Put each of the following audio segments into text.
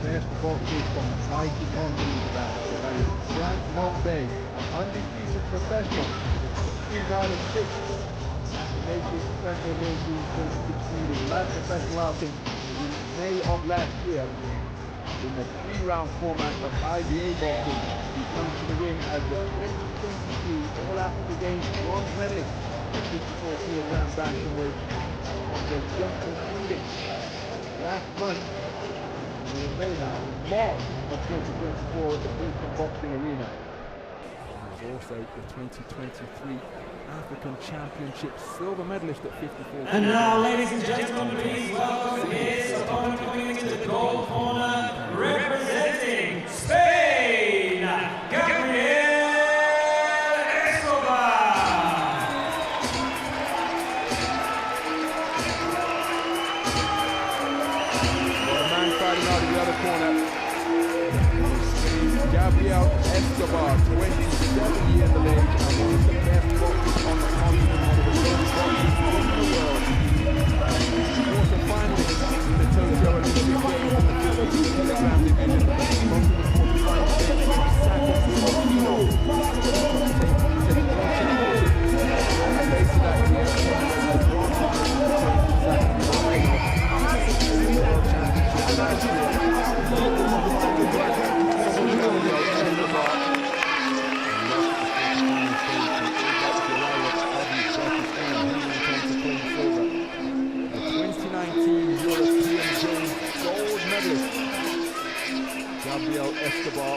best boxers from fighting on these grounds. That is Frank Montbay, an undefeated professional, 2006. He made his professional debut in 2016 in light professional outing in May of last year. In the 3-round format of IBA boxing, he comes to the ring as the 2023 All-Africa Games bronze medalist at 54 kilogram bantamweight of the Gabon proceedings. Last month, he was made in March of 2024 at the Houston Boxing Arena. He was also the 2023 African Championship silver medalist at 54. And now, ladies and gentlemen, please welcome his opponent coming into the gold corner, representing Spain, Gabriel Escobar. The man fighting out of the other corner, Gabriel Escobar, 27 years of age and one of the best boxers on the continent, one of the best boxers in the world. Quarter-finalist in the Tokyo Olympic Games in the 52 kilogram division. Boxing was quarter-final stage, 20 seconds to Okino. Later that year, the bronze Gabriel Escobar,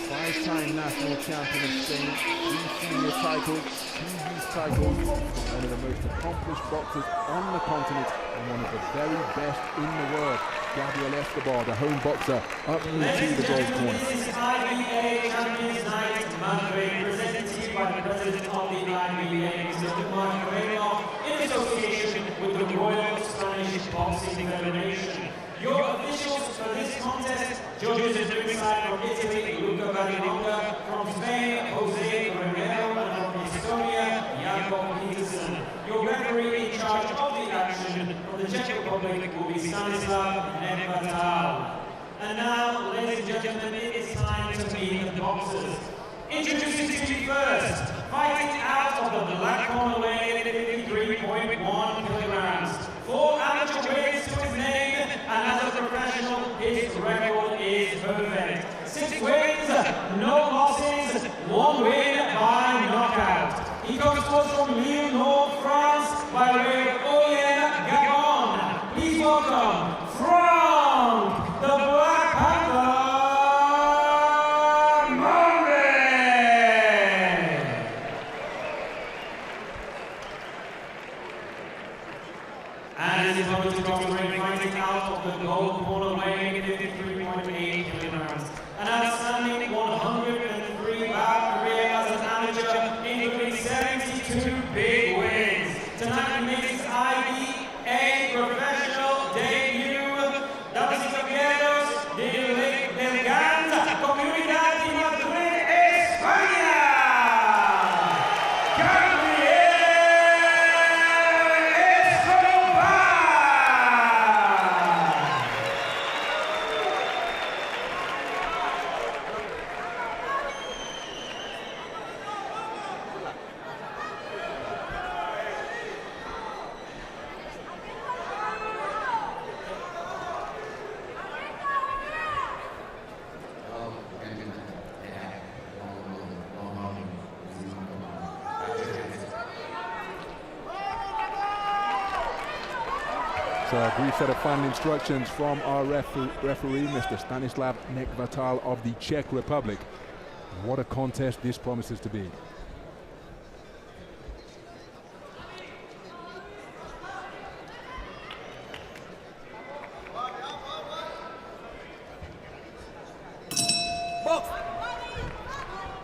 5-time national champion of Spain, 3 senior titles, 2 youth titles, one of the most accomplished boxers on the continent and one of the very best in the world. Gabriel Escobar, the home boxer, up into the gold corner. This is IBA Champions Night, Madrid, presented to you by the president of the IBA, Mr. Gabriel, in association with the Royal Spanish Boxing Federation. Your officials for this contest, judges are ringside from Italy, Luca Varinonga, from Spain, Jose Romero, and from Estonia, Jakob Peterson. Your referee in charge of the action from the Czech Republic will be Stanislav Nevatal. And now, ladies and gentlemen, it is time to meet the boxers. Introducing to you first, fighting out of the black corner weight at 53.1 kilograms. 4 amateur wins to his name, and as a professional, his record is perfect. 6 wins, no losses, 1 win by knockout. He comes to us from Lille, North France, by way of Oyen, Gabon. Please welcome, from the Black Panther, and is going to come to ring fighting out of the gold corner weighing 53.8 kilograms. An outstanding 103 bout career as an amateur, including 72 big wins. Tonight he makes his IBA professional debut. Damas y caballeros, del GAB, Comunidad de Madrid, España. So a brief set of final instructions from our referee, Mr. Stanislav Nevatal of the Czech Republic. What a contest this promises to be.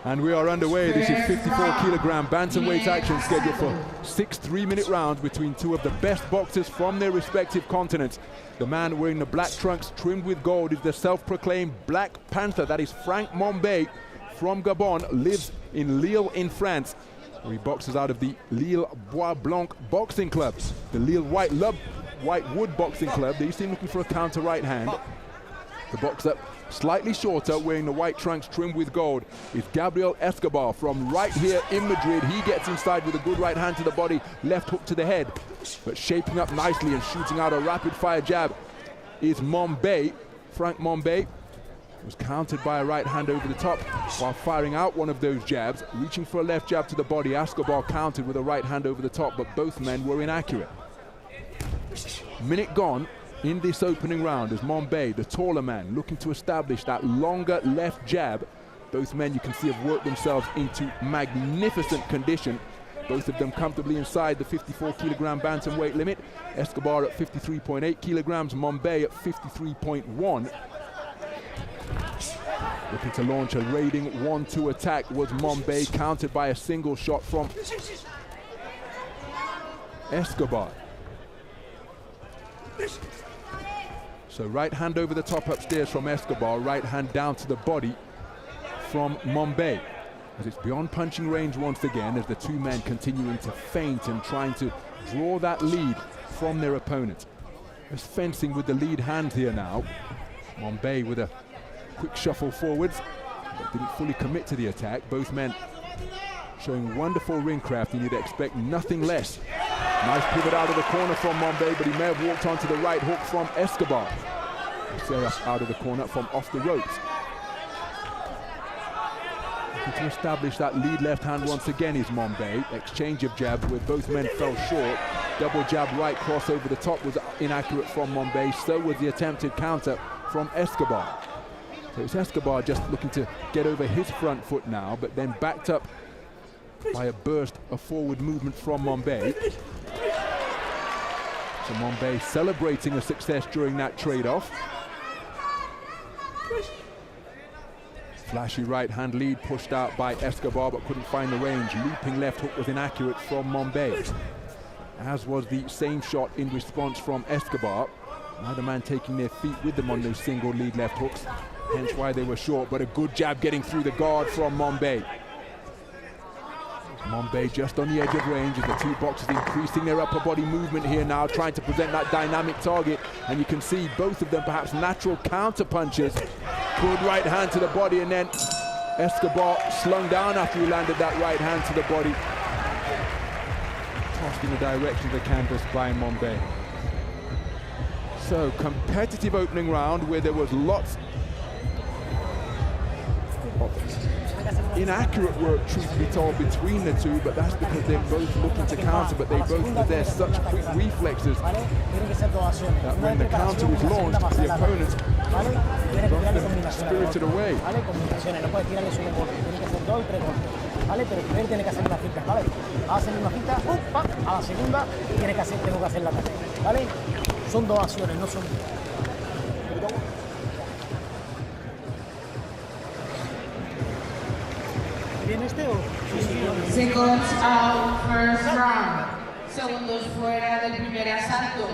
And we are underway. This is 54 kilogram bantamweight action scheduled for 6 3-minute rounds between 2 of the best boxers from their respective continents. The man wearing the black trunks trimmed with gold is the self-proclaimed Black Panther. That is Frank Montbay from Gabon, lives in Lille in France, where he boxes out of the Lille Bois Blanc Boxing Club. The Lille White Wood Boxing Club. They seem looking for a counter right hand. The boxer, slightly shorter, wearing the white trunks trimmed with gold, is Gabriel Escobar from right here in Madrid. He gets inside with a good right hand to the body, left hook to the head. But shaping up nicely and shooting out a rapid-fire jab is Mombay. Frank Mombay was countered by a right hand over the top while firing out one of those jabs, reaching for a left jab to the body. Escobar countered with a right hand over the top, but both men were inaccurate. Minute gone in this opening round as Mombay, the taller man, looking to establish that longer left jab. Both men, you can see, have worked themselves into magnificent condition. Both of them comfortably inside the 54-kilogram bantamweight limit. Escobar at 53.8 kilograms, Mombay at 53.1. Looking to launch a raiding 1-2 attack was Mombay, countered by a single shot from Escobar. So right hand over the top upstairs from Escobar, right hand down to the body from Mombay. As it's beyond punching range once again, as the two men continuing to feint and trying to draw that lead from their opponent. Just fencing with the lead hand here now. Mombay with a quick shuffle forwards, but didn't fully commit to the attack. Both men showing wonderful ring craft, and you'd expect nothing less. Nice pivot out of the corner from Mombay, but he may have walked onto the right hook from Escobar. Out of the corner from off the ropes. Looking to establish that lead left hand once again is Mombay. Exchange of jabs where both men fell short. Double jab right cross over the top was inaccurate from Mombay. So was the attempted counter from Escobar. So it's Escobar just looking to get over his front foot now, but then backed up by a burst of forward movement from Mombay. So Mombay celebrating a success during that trade-off. Flashy right hand lead pushed out by Escobar, but couldn't find the range. Looping left hook was inaccurate from Mombay, as was the same shot in response from Escobar. Neither man taking their feet with them on those single lead left hooks, hence why they were short, but a good jab getting through the guard from Mombay. Mombay just on the edge of range as the two boxers increasing their upper body movement here now, trying to present that dynamic target, and you can see both of them perhaps natural counter punches. Good right hand to the body, and then Escobar slung down after he landed that right hand to the body. Tossed in the direction of the canvas by Mombay. So competitive opening round where there was lots of inaccurate work, truth be told, between the two, but that's because they're both looking to counter, but they both possess such quick reflexes that when the counter is launched, the opponent is spirited away. Seconds out, first round. Segundos fuera del primer asalto.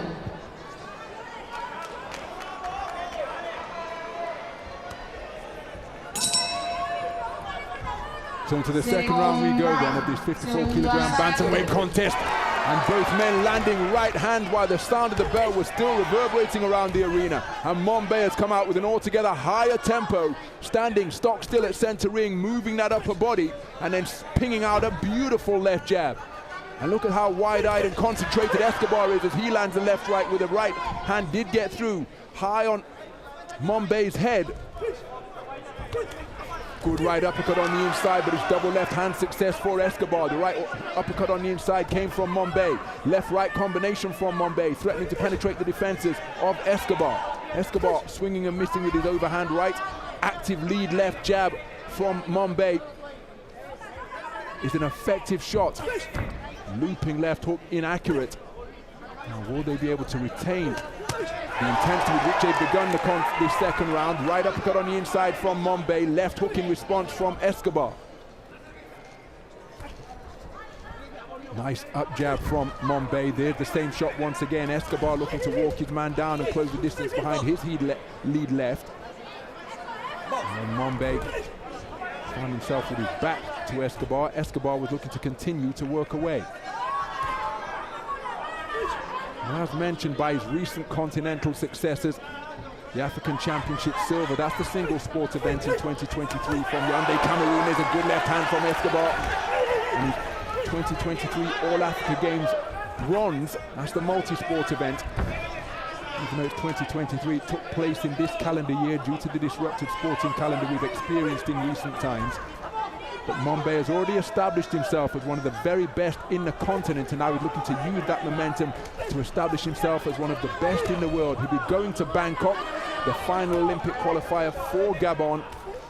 So into the second round we go then of this 54-kilogram bantamweight contest. And both men landing right hand while the sound of the bell was still reverberating around the arena. And Mombay has come out with an altogether higher tempo, standing stock still at center ring, moving that upper body, and then pinging out a beautiful left jab. And look at how wide-eyed and concentrated Escobar is as he lands the left-right with a right hand did get through, high on Mombay's head. Good right uppercut on the inside, but it's double left hand success for Escobar. The right uppercut on the inside came from Mombay. Left-right combination from Mombay, threatening to penetrate the defenses of Escobar. Escobar swinging and missing with his overhand right. Active lead left jab from Mombay is an effective shot. Looping left hook inaccurate. Now will they be able to retain the intensity with which they've begun the second round? Right uppercut on the inside from Mombay, left hook in response from Escobar. Nice up jab from Mombay. There's the same shot once again. Escobar looking to walk his man down and close the distance behind his lead left. And Mombay found himself with his back to Escobar. Escobar was looking to continue to work away. As mentioned, by his recent continental successes, the African Championship silver. That's the single sport event in 2023 from Yaoundé, Cameroon. There's a good left hand from Escobar. And 2023 All Africa Games bronze. That's the multi-sport event. Even though it's 2023, it took place in this calendar year due to the disrupted sporting calendar we've experienced in recent times. But Mombe has already established himself as one of the very best in the continent, and now he's looking to use that momentum to establish himself as one of the best in the world. He'll be going to Bangkok, the final Olympic qualifier for Gabon,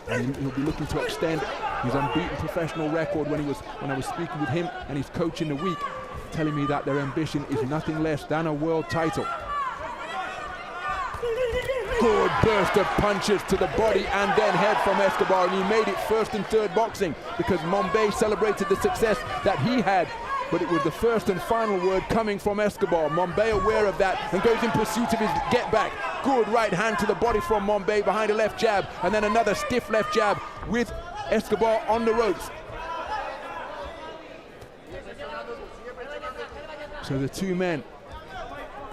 and he'll be looking to extend his unbeaten professional record. When I was speaking with him and his coach in the week, telling me that their ambition is nothing less than a world title. Good burst of punches to the body and then head from Escobar, and he made it first and third boxing because Mombe celebrated the success that he had, but it was the first and final word coming from Escobar. Mombe aware of that and goes in pursuit of his get back. Good right hand to the body from Mombe behind a left jab, and then another stiff left jab with Escobar on the ropes. So the two men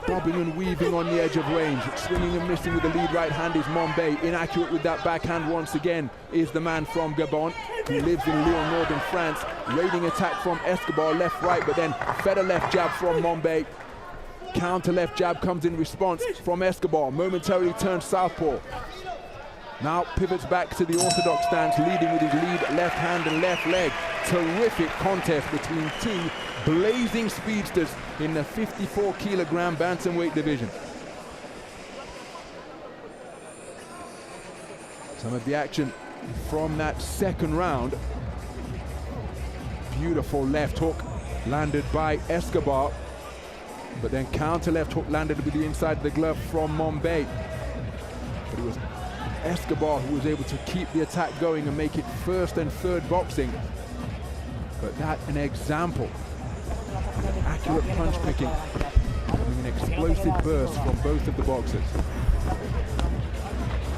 bobbing and weaving on the edge of range, swinging and missing with the lead right hand is Mombe. Inaccurate with that backhand once again is the man from Gabon, who lives in Lyon, northern France. Raiding attack from Escobar, left right, but then fed a left jab from Mombe. Counter left jab comes in response from Escobar, momentarily turns southpaw. Now pivots back to the orthodox stance, leading with his lead left hand and left leg. Terrific contest between two blazing speedsters in the 54 kilogram bantamweight division. Some of the action from that second round. Beautiful left hook landed by Escobar, but then counter left hook landed with the inside of the glove from Mombe. But it was Escobar who was able to keep the attack going and make it first and third boxing. But that an example of accurate punch picking, having an explosive burst from both of the boxers.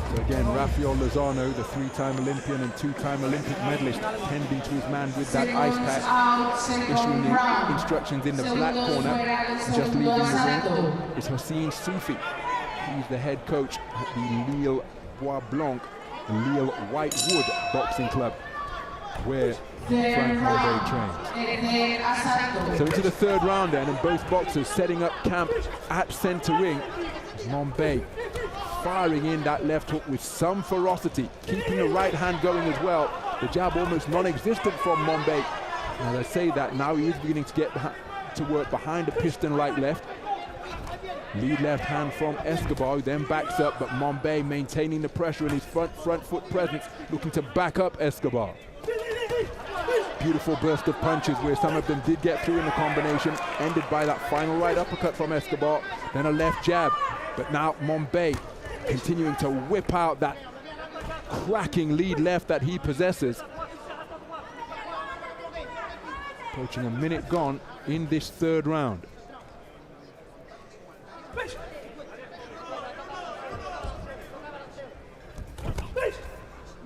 So again, Rafael Lozano, the three-time Olympian and two-time Olympic medalist, tending to his man with that ice pack, issuing the instructions in the black corner. Just leaving the ring is Hossein Soufi. He's the head coach at the Lille Bois Blanc, the Lille Whitewood Boxing Club, where Frank Mombe trains. So into the third round then, and both boxers setting up camp at center ring. Mombe firing in that left hook with some ferocity, keeping the right hand going as well. The jab almost non-existent from Mombe. As I say that, now he is beginning to get to work behind a piston-like left. Lead left hand from Escobar, who then backs up, but Mombe maintaining the pressure in his front foot presence, looking to back up Escobar. Beautiful burst of punches where some of them did get through in the combination, ended by that final right uppercut from Escobar, then a left jab. But now Mombe continuing to whip out that cracking lead left that he possesses. Approaching a minute gone in this third round.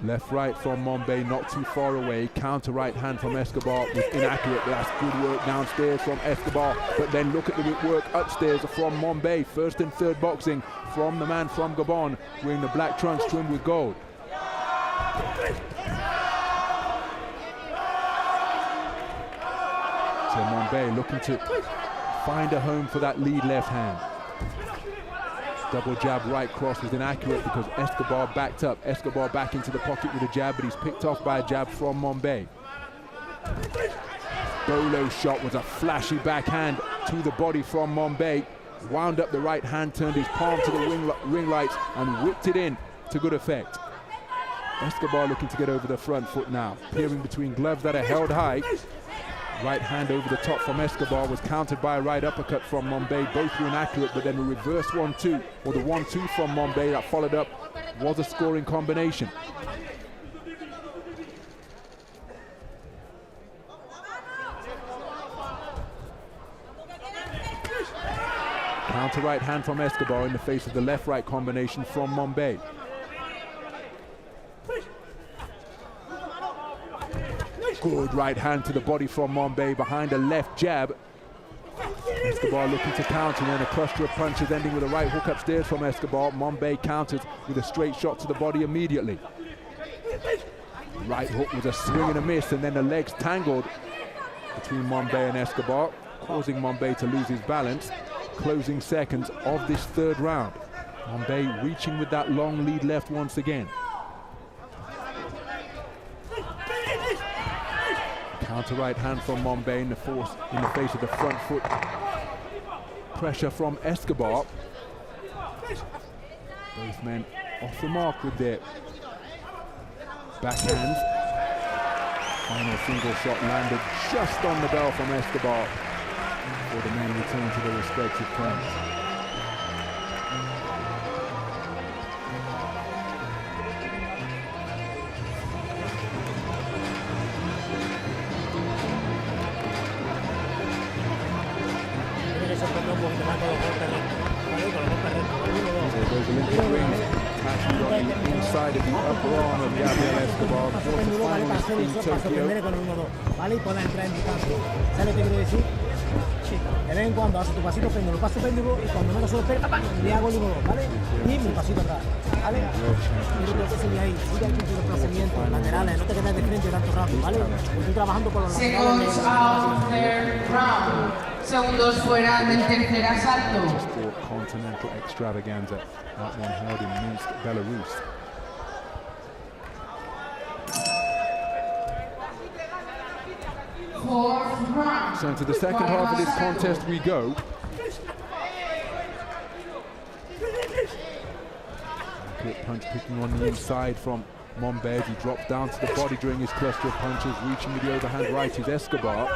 Left right from Mombe, not too far away. Counter right hand from Escobar was inaccurate. That's good work downstairs from Escobar. But then look at the work upstairs from Mombe. First and third boxing from the man from Gabon, wearing the black trunks trimmed with gold. So Mombe looking to find a home for that lead left hand. Double jab right cross was inaccurate because Escobar backed up. Escobar back into the pocket with a jab, but he's picked off by a jab from Mombe. Bolo shot was a flashy backhand to the body from Mombe. Wound up the right hand, turned his palm to the ring lights and whipped it in to good effect. Escobar looking to get over the front foot now, peering between gloves that are held high. Right hand over the top from Escobar was countered by a right uppercut from Mombe. Both were inaccurate, but then a reverse 1-2, or the 1-2 from Mombe that followed up was a scoring combination. Counter right hand from Escobar in the face of the left-right combination from Mombe. Good right hand to the body from Mombe behind a left jab. Escobar looking to counter, and then a cluster of punches ending with a right hook upstairs from Escobar. Mombay counters with a straight shot to the body immediately. Right hook was a swing and a miss, and then the legs tangled between Mombay and Escobar, causing Mombay to lose his balance. Closing seconds of this third round. Mombay reaching with that long lead left once again. Counter right hand from Mombay in the face of the front foot. Pressure from Escobar. Both men off the mark with their backhands. Final single shot landed just on the bell from Escobar before the men return to their respective points. Those Olympic rings tattooed on the inside of the upper arm of Gabriel Escobar. Quarterfinalist in Tokyo. ¿Vale? Y pon la entrada en tu campo. ¿Sabes lo que quiero decir? De vez en cuando haces tu pasito péndulo, paso péndulo, y cuando menos se lo espera, le hago el 1-2, ¿vale? Y mi pasito atrás, ¿vale? Yo creo que sigue ahí, sigue ahí con tus desplazamientos laterales, no te quedes de frente tanto rato, ¿vale? Estoy trabajando por los laterales. Seconds out third round. Segundos fuera del tercer asalto. For continental extravaganza, that one held in Minsk, Belarus. So into the second half of this contest we go. Quick punch picking on the inside from Mombay. He drops down to the body during his cluster of punches, reaching with the overhand right is Escobar.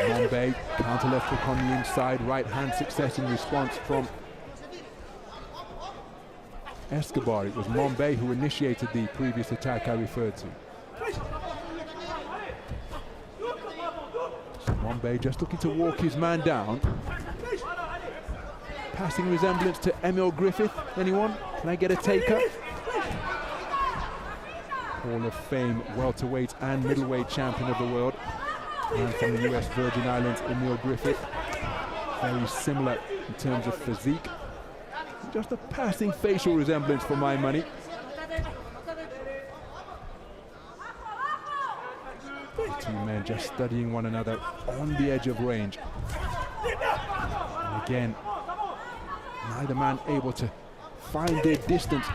Mombay, counter left hook on the inside, right hand success in response from Escobar. It was Mombay who initiated the previous attack I referred to. So Mombay just looking to walk his man down. Passing resemblance to Emil Griffith, anyone? Can I get a taker? Hall of Fame welterweight and middleweight champion of the world. And from the US Virgin Islands, Emil Griffith. Very similar in terms of physique. Just a passing facial resemblance for my money. The two men just studying one another on the edge of range. And again, neither man able to find their distance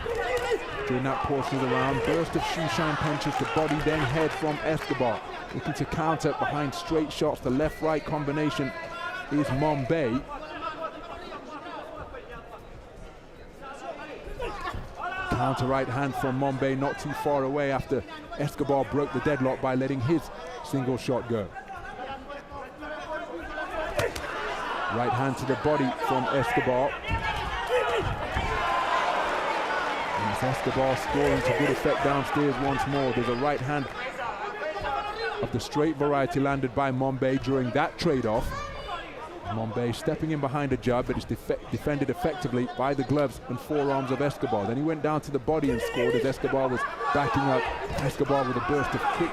during that portion of the round. Burst of shoe-shine punches to body, then head from Escobar. Looking to counter behind straight shots. The left-right combination is Mombay. Counter right hand from Mombay, not too far away after Escobar broke the deadlock by letting his single shot go. Right hand to the body from Escobar. And it's Escobar scoring to good effect downstairs once more. There's a right hand of the straight variety landed by Mombay during that trade-off. Mombay stepping in behind a jab, but it's defended effectively by the gloves and forearms of Escobar. Then he went down to the body and scored as Escobar was backing up. Escobar with a burst of quick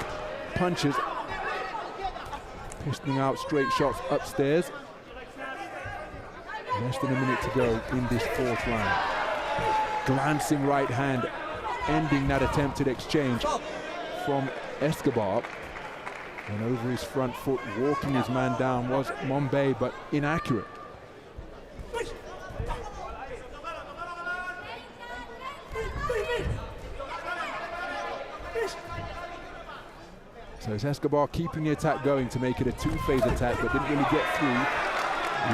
punches, pistoling out straight shots upstairs. Less than a minute to go in this fourth round. Glancing right hand, ending that attempted exchange from Escobar. And over his front foot, walking his man down was Mombay, but inaccurate. So it's Escobar keeping the attack going to make it a two-phase attack, but didn't really get through.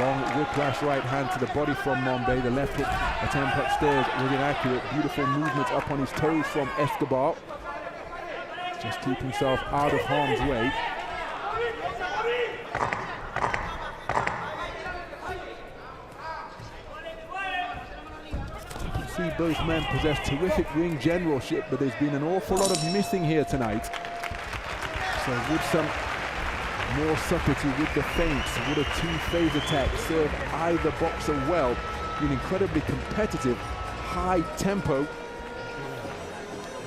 Long whiplash right hand to the body from Mombay. The left hook attempt upstairs was inaccurate. Beautiful movement up on his toes from Escobar. Just keep himself out of harm's way. You can see both men possess terrific ring generalship, but there's been an awful lot of missing here tonight. So with some more subtlety with the feints, would a two-phase attack serve either boxer well? Been incredibly competitive, high tempo,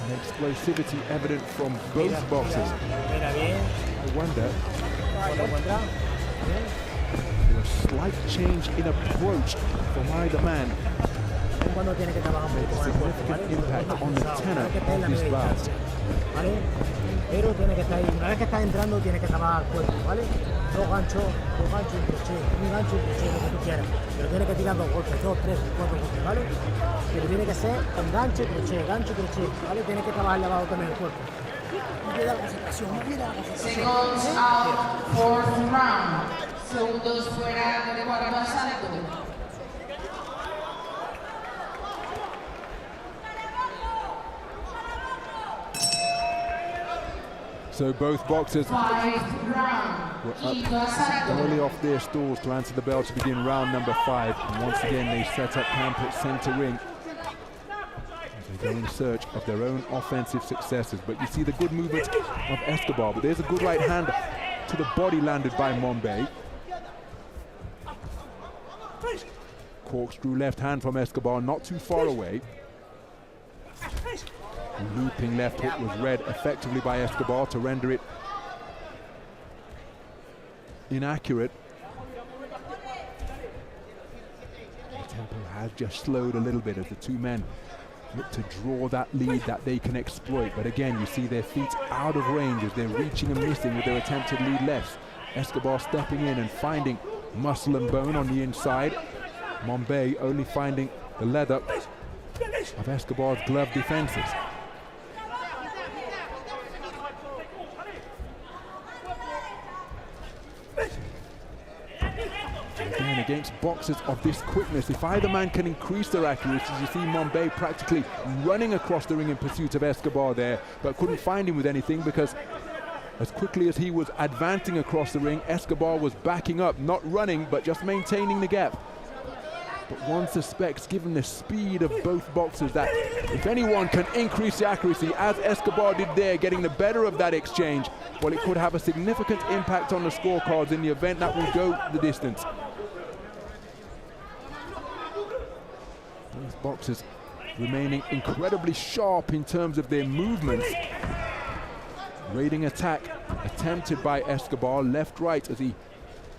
and explosivity evident from both boxers. I wonder. A slight change in approach from either man. Cuando tiene que trabajar un poco más el cuerpo, ¿vale? Impact on the tenor of this bout. ¿Vale? Pero tiene que estar ahí. Una vez que está entrando, tiene que trabajar el cuerpo, ¿vale? Dos ganchos y un crochet. Un gancho y un crochet, lo que tú quieras. Pero tiene que tirar 2 golpes, 2, 3, 4 golpes, ¿vale? Pero tiene que ser un gancho, crochet, ¿vale? Tiene que trabajar abajo también el cuerpo. Cuida la concentración, cuida la concentración. Seconds out, 4th round. Segundos fuera de cuarto asalto. So both boxers were up early off their stalls to answer the bell to begin round number 5. And once again, they set up camp at center ring as they go in search of their own offensive successes. But you see the good movement of Escobar, but there's a good right hand to the body landed by Mombay. Corkscrew left hand from Escobar, not too far away. Looping left hook was read effectively by Escobar to render it inaccurate. The tempo has just slowed a little bit as the two men look to draw that lead that they can exploit. But again, you see their feet out of range as they're reaching and missing with their attempted lead lefts. Escobar stepping in and finding muscle and bone on the inside. Mombay only finding the leather of Escobar's glove defenses. Again, against boxers of this quickness, if either man can increase their accuracy, you see Mombay practically running across the ring in pursuit of Escobar there, but couldn't find him with anything because as quickly as he was advancing across the ring, Escobar was backing up, not running, but just maintaining the gap. But one suspects, given the speed of both boxers, that if anyone can increase the accuracy, as Escobar did there, getting the better of that exchange, well, it could have a significant impact on the scorecards in the event that will go the distance. Both boxers remaining incredibly sharp in terms of their movements. Raiding attack attempted by Escobar, left-right as he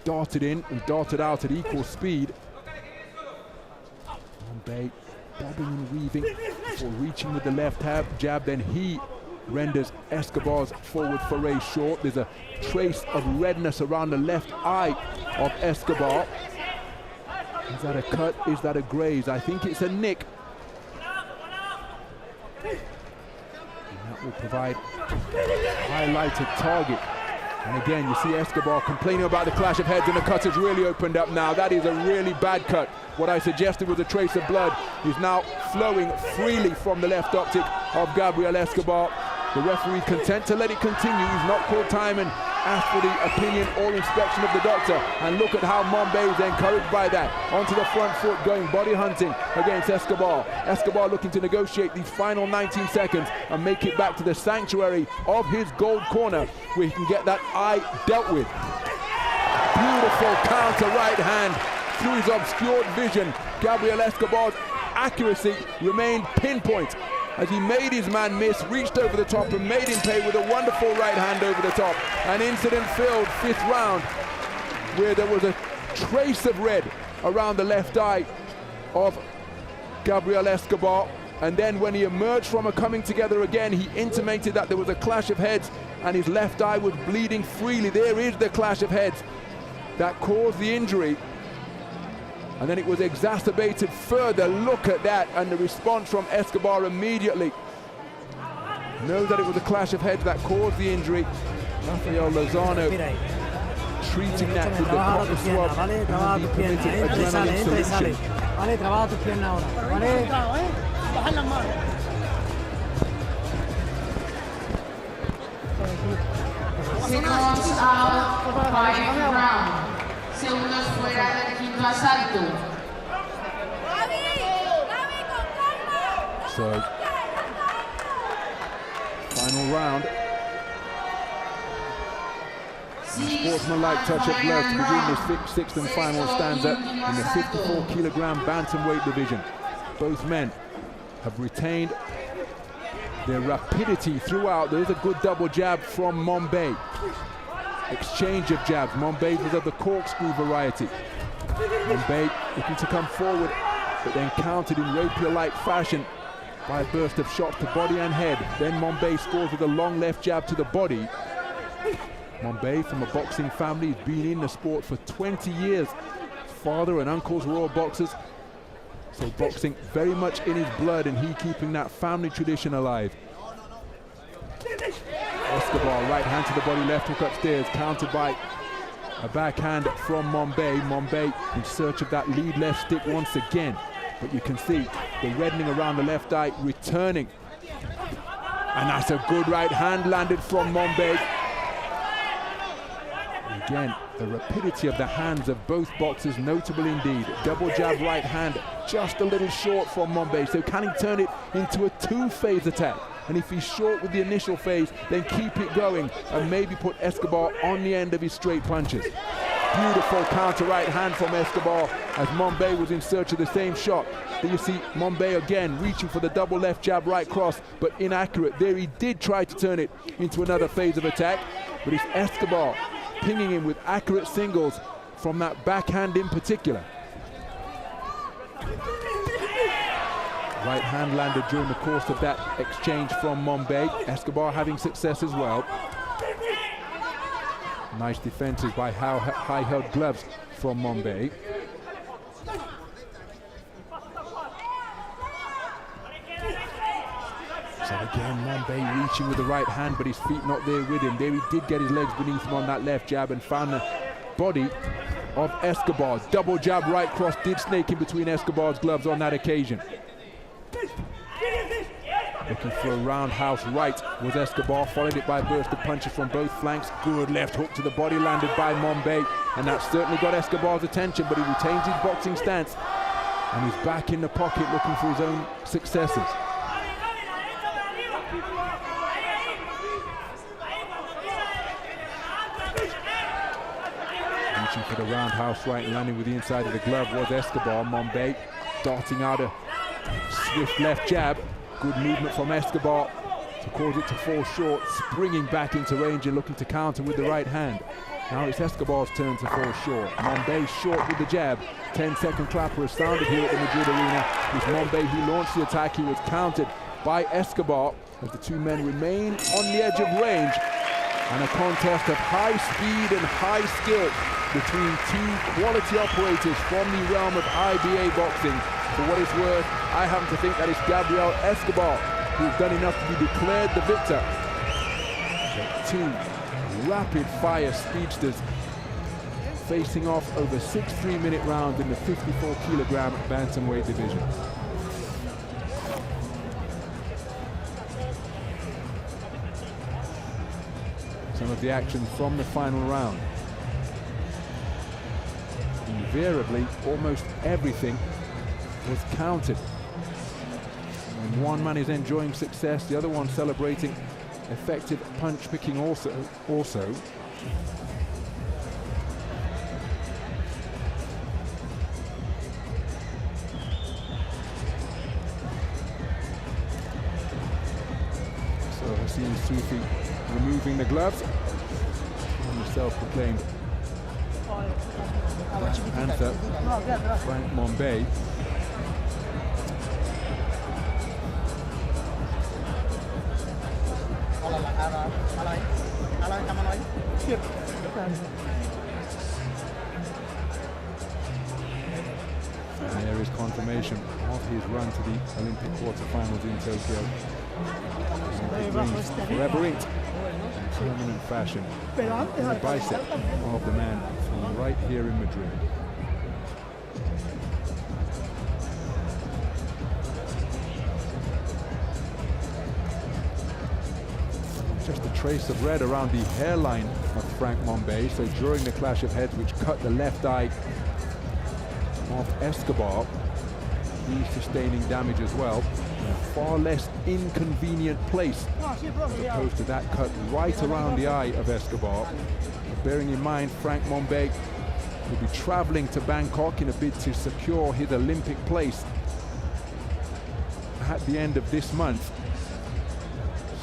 darted in and darted out at equal speed. Mombay bobbing and weaving before reaching with the left jab, then he renders Escobar's forward foray short. There's a trace of redness around the left eye of Escobar. Is that a cut? Is that a graze? I think it's a nick. And that will provide highlighted target. And again, you see Escobar complaining about the clash of heads, and the cut has really opened up now. That is a really bad cut. What I suggested was a trace of blood is now flowing freely from the left optic of Gabriel Escobar. The referee content to let it continue. He's not called time and asked for the opinion or inspection of the doctor. And look at how Mombay is encouraged by that. Onto the front foot, going body hunting against Escobar. Escobar looking to negotiate these final 19 seconds and make it back to the sanctuary of his gold corner, where he can get that eye dealt with. Beautiful counter right hand through his obscured vision. Gabriel Escobar's accuracy remained pinpoint as he made his man miss, reached over the top and made him pay with a wonderful right hand over the top. An incident-filled 5th round where there was a trace of red around the left eye of Gabriel Escobar. And then when he emerged from a coming together again, he intimated that there was a clash of heads and his left eye was bleeding freely. There is the clash of heads that caused the injury. And then it was exacerbated further. Look at that, and the response from Escobar immediately. Knows that it was a clash of heads that caused the injury. Rafael Lozano treating that with the cotton swab and the permitted adrenaline solution. Vale, trabaja tus piernas ahora. Vale, bajar las manos. Seconds out, 5th round. Segundos fuera del 5º asalto. So, final round. Sportsmanlike touch of glove to begin this 6th and final stanza in the 54-kilogram bantamweight division. Both men have retained their rapidity throughout. There is a good double jab from Mombay. Exchange of jabs. Mombay was of the corkscrew variety. Mombay looking to come forward, but then countered in rapier-like fashion by a burst of shots to body and head. Then Mombay scores with a long left jab to the body. Mombay, from a boxing family, has been in the sport for 20 years. Father and uncles were all boxers, so boxing very much in his blood, and he keeping that family tradition alive. Escobar, right hand to the body, left hook upstairs, countered by a backhand from Mombay. Mombay in search of that lead left stick once again, but you can see the reddening around the left eye returning. And that's a good right hand landed from Mombay. Again, the rapidity of the hands of both boxers, notable indeed. Double jab right hand, just a little short from Mombay. So can he turn it into a two-phase attack? And if he's short with the initial phase, then keep it going and maybe put Escobar on the end of his straight punches. Beautiful counter right hand from Escobar as Mombay was in search of the same shot. There you see Mombay again reaching for the double left jab right cross, but inaccurate. There he did try to turn it into another phase of attack, but it's Escobar pinging him with accurate singles from that backhand in particular. Right hand landed during the course of that exchange from Mombay. Escobar having success as well. Nice defenses by high-held gloves from Mombay. So again, Mombay reaching with the right hand, but his feet not there with him. There he did get his legs beneath him on that left jab and found the body of Escobar. Double jab right cross did snake in between Escobar's gloves on that occasion. Looking for a roundhouse right was Escobar, followed it by a burst of punches from both flanks. Good left hook to the body landed by Mombay, and that certainly got Escobar's attention, but he retains his boxing stance and he's back in the pocket looking for his own successes. Reaching for the roundhouse right and landing with the inside of the glove was Escobar. Mombay darting out a swift left jab. Good movement from Escobar to cause it to fall short, springing back into range and looking to counter with the right hand. Now it's Escobar's turn to fall short. Mombay short with the jab. 10-second clapper has sounded here at the Madrid arena. With Mombay who launched the attack, he was countered by Escobar as the two men remain on the edge of range. And a contest of high speed and high skill between two quality operators from the realm of IBA boxing. For what it's worth, I happen to think that it's Gabriel Escobar who's done enough to be declared the victor. So two rapid-fire speedsters facing off over 6 3-minute rounds in the 54-kilogram bantamweight division. Some of the action from the final round. Invariably, almost everything was counted. When one man is enjoying success, the other one celebrating effective punch picking also. So Hassan Sufi removing the gloves from the self-proclaimed answer, Frank Mombay. And there is confirmation of his run to the Olympic quarterfinals in Tokyo. Forever inked in permanent fashion in the bicep of the man from right here in Madrid. Just a trace of red around the hairline of Frank Mombay. So during the clash of heads which cut the left eye of Escobar, he's sustaining damage as well in a far less inconvenient place as opposed to that cut right around the eye of Escobar. But bearing in mind, Frank Mombay will be traveling to Bangkok in a bid to secure his Olympic place at the end of this month.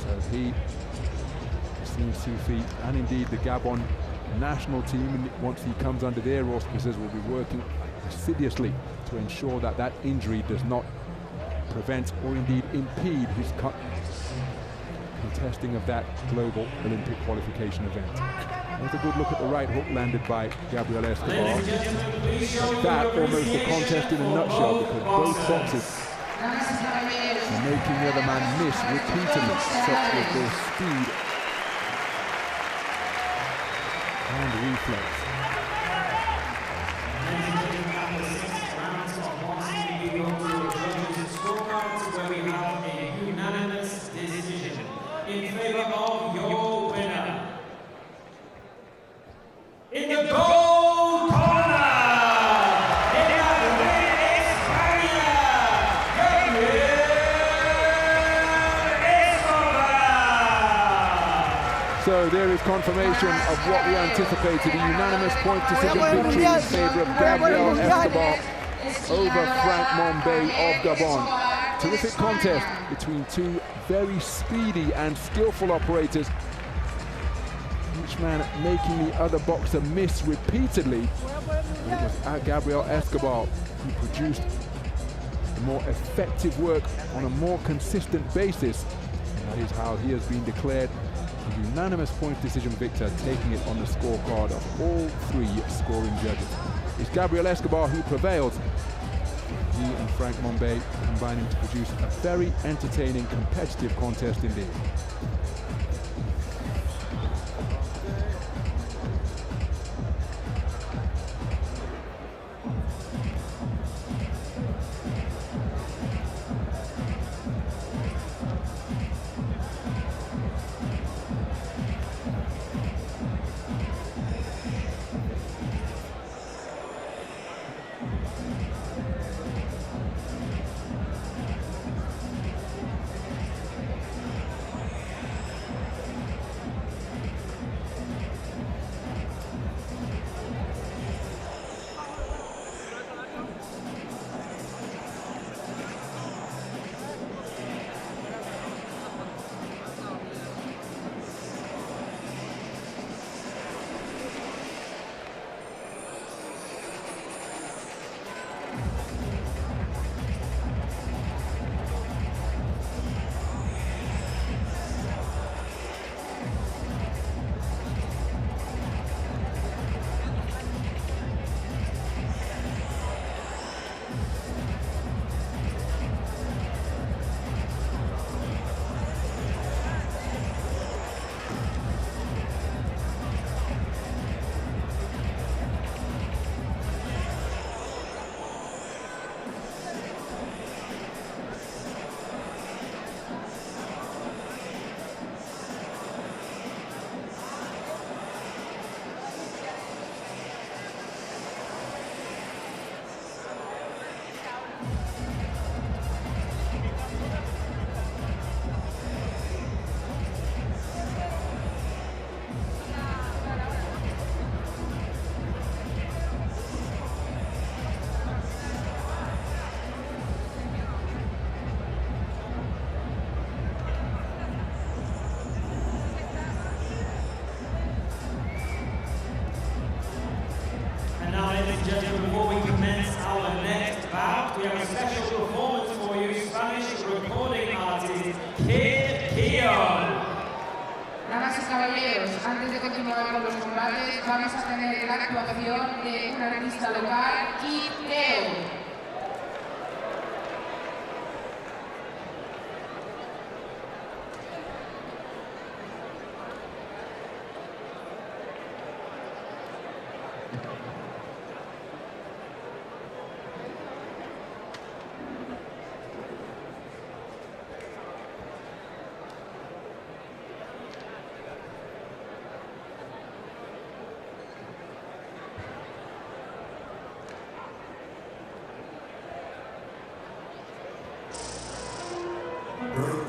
So he, Sufi, and indeed the Gabon national team, once he comes under their auspices, will be working assiduously to ensure that that injury does not prevent or indeed impede his contesting of that global Olympic qualification event. There's a good look at the right hook landed by Gabriel Escobar. That almost the contest in a nutshell, because both boxers are making the other man miss repeatedly, such with their speed and reflex. Where we have a unanimous decision in favor of your winner. In the gold corner, Gabriel Escobar. So there is confirmation of what we anticipated, a unanimous point decision victory in favor of Gabriel Escobar over Frank Mombay of Gabon. Terrific contest between two very speedy and skillful operators, each man making the other boxer miss repeatedly. And it was Gabriel Escobar who produced the more effective work on a more consistent basis. And that is how he has been declared a unanimous point decision victor, taking it on the scorecard of all three scoring judges. It's Gabriel Escobar who prevailed. He and Frank Mombay combining to produce a very entertaining, competitive contest indeed. Before we commence our next bout, we have a special performance for you, Spanish recording artist Kid Keon. Damas y caballeros, antes de continuar con los combates, vamos a tener la actuación de un artista local, Kid Keon.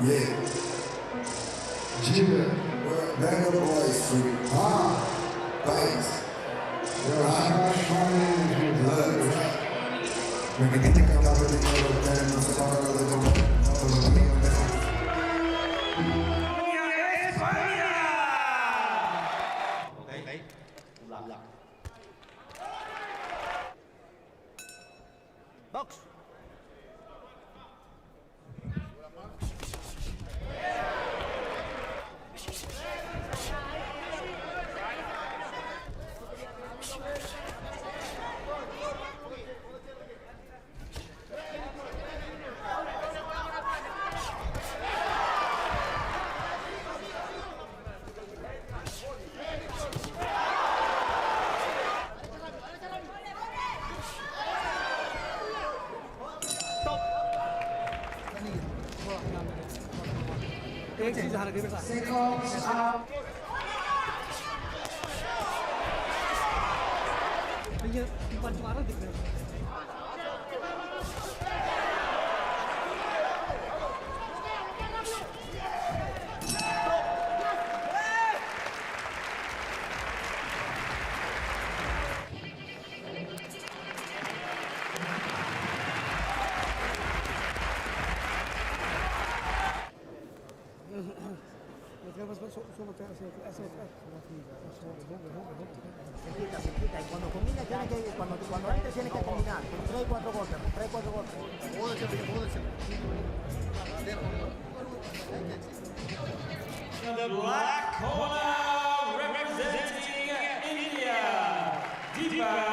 Yeah. Junior, back up boys free. Thanks. Yo, Seconds out. Se quita. Y cuando combina, cuando antes tiene que combinar, 3 4 golpes, 3 4 golpes. In the black corner, representing India, Deepa